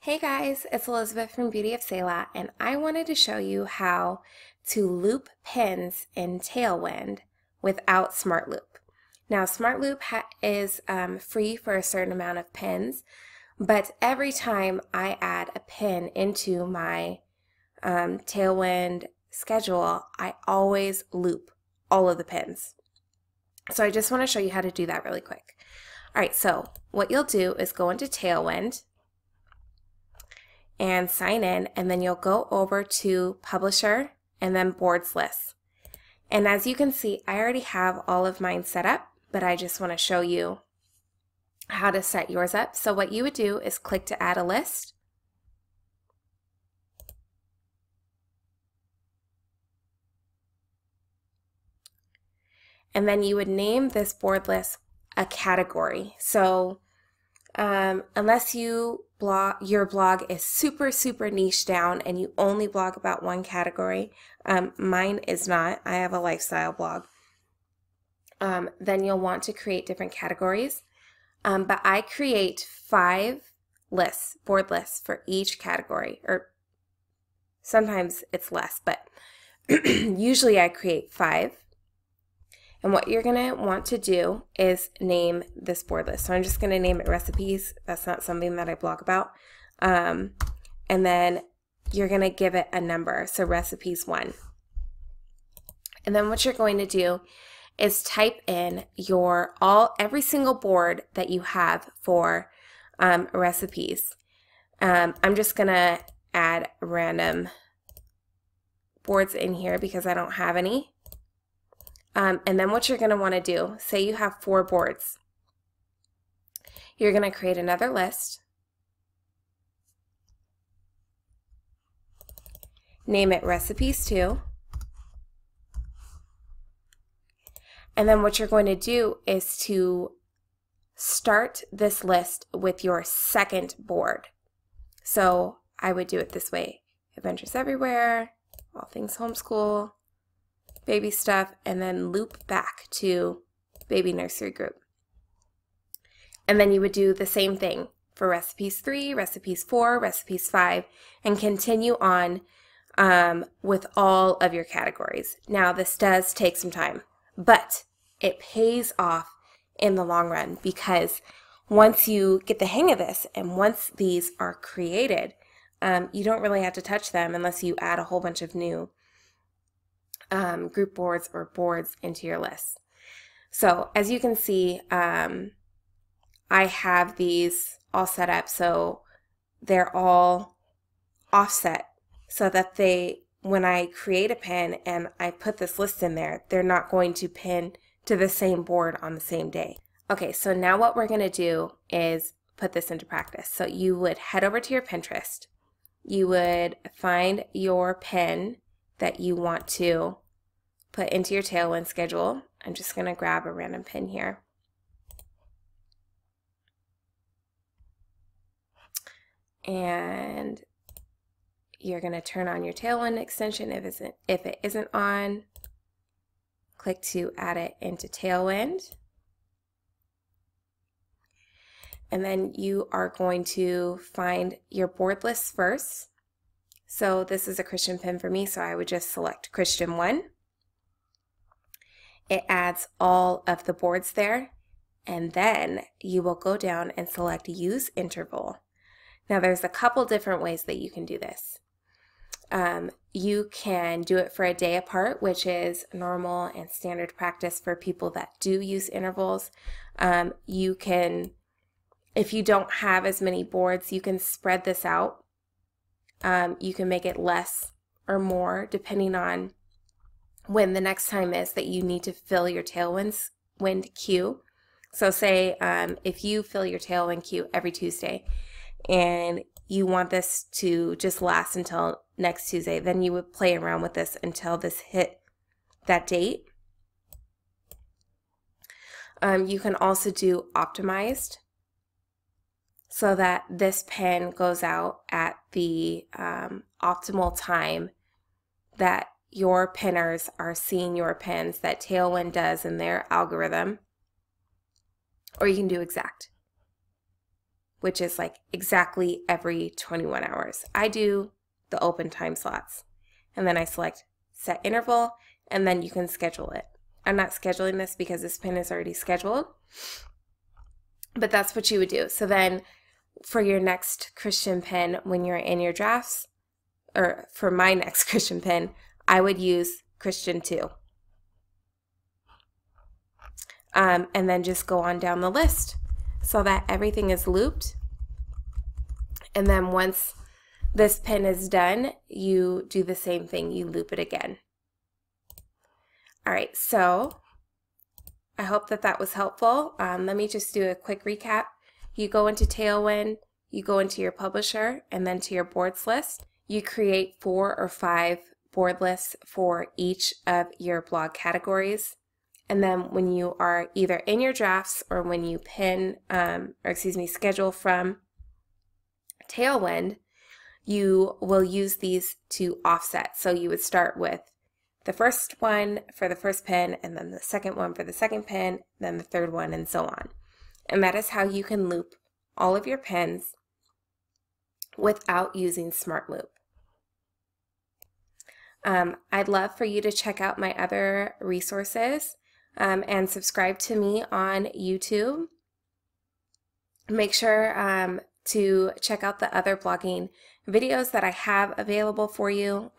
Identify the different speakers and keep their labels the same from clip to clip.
Speaker 1: Hey guys, it's Elizabeth from Beauty of Selah, and I wanted to show you how to loop pins in Tailwind without Smartloop. Now, Smartloop is free for a certain amount of pins, but every time I add a pin into my Tailwind schedule, I always loop all of the pins. So I just want to show you how to do that really quick. All right, so what you'll do is go into Tailwind and sign in, and then you'll go over to Publisher and then Boards List. And as you can see, I already have all of mine set up, but I just want to show you how to set yours up. So what you would do is click to add a list. And then you would name this board list a category. So unless your blog is super niche down and you only blog about one category, mine is not, I have a lifestyle blog, then you'll want to create different categories. But I create 5 lists, board lists for each category, or sometimes it's less, but usually I create 5. And what you're going to want to do is name this board list. So I'm just going to name it recipes. That's not something that I blog about. And then you're going to give it a number. So recipes 1. And then what you're going to do is type in every single board that you have for recipes. I'm just going to add random boards in here because I don't have any. And then what you're going to want to do, say you have 4 boards. You're going to create another list, name it recipes 2, and then what you're going to do is to start this list with your second board. So I would do it this way: Adventures Everywhere, All Things Homeschool, Baby Stuff, and then loop back to Baby Nursery Group. And then you would do the same thing for recipes 3, recipes 4, recipes 5, and continue on with all of your categories. Now, this does take some time, but it pays off in the long run, because once you get the hang of this and once these are created, you don't really have to touch them unless you add a whole bunch of new group boards or boards into your list. So as you can see, I have these all set up so they're all offset, so that when I create a pin and I put this list in there, they're not going to pin to the same board on the same day. Okay, so now what we're going to do is put this into practice. So you would head over to your Pinterest. You would find your pin that you want to put into your Tailwind schedule. I'm just going to grab a random pin here. And you're going to turn on your Tailwind extension. If it isn't on, click to add it into Tailwind. And then you are going to find your board lists first. So this is a Christian pin for me, so I would just select Christian 1. It adds all of the boards there, and then you will go down and select Use Interval. Now there's a couple different ways that you can do this. You can do it for a day apart, which is normal and standard practice for people that do use intervals. You can, if you don't have as many boards, you can spread this out. You can make it less or more depending on when the next time is that you need to fill your Tailwind queue. So say if you fill your Tailwind queue every Tuesday and you want this to just last until next Tuesday, then you would play around with this until this hit that date. You can also do optimized, so that this pin goes out at the optimal time that your pinners are seeing your pins, that Tailwind does in their algorithm. Or you can do exact. which is like exactly every 21 hours. I do the open time slots, and then I select set interval, and then you can schedule it. I'm not scheduling this because this pin is already scheduled, but that's what you would do. So then for your next Christian pin, when you're in your drafts, or for my next Christian pin, I would use Christian 2. And then just go on down the list so that everything is looped. And then once this pin is done, you do the same thing, you loop it again. All right, so I hope that that was helpful. Let me just do a quick recap. You go into Tailwind, you go into your publisher, and then to your boards list. You create 4 or 5 board lists for each of your blog categories. And then when you are either in your drafts or when you schedule from Tailwind, you will use these to offset. So you would start with the first one for the first pin, and then the second one for the second pin, then the third one, and so on. And that is how you can loop all of your pins without using Smartloop. I'd love for you to check out my other resources and subscribe to me on YouTube. Make sure to check out the other blogging videos that I have available for you.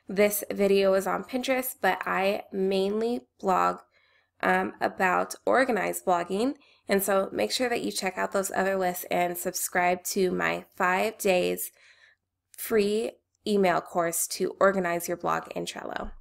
Speaker 1: This video is on Pinterest, but I mainly blog about organized blogging. And so make sure that you check out those other lists and subscribe to my 5 days free email course to organize your blog in Trello.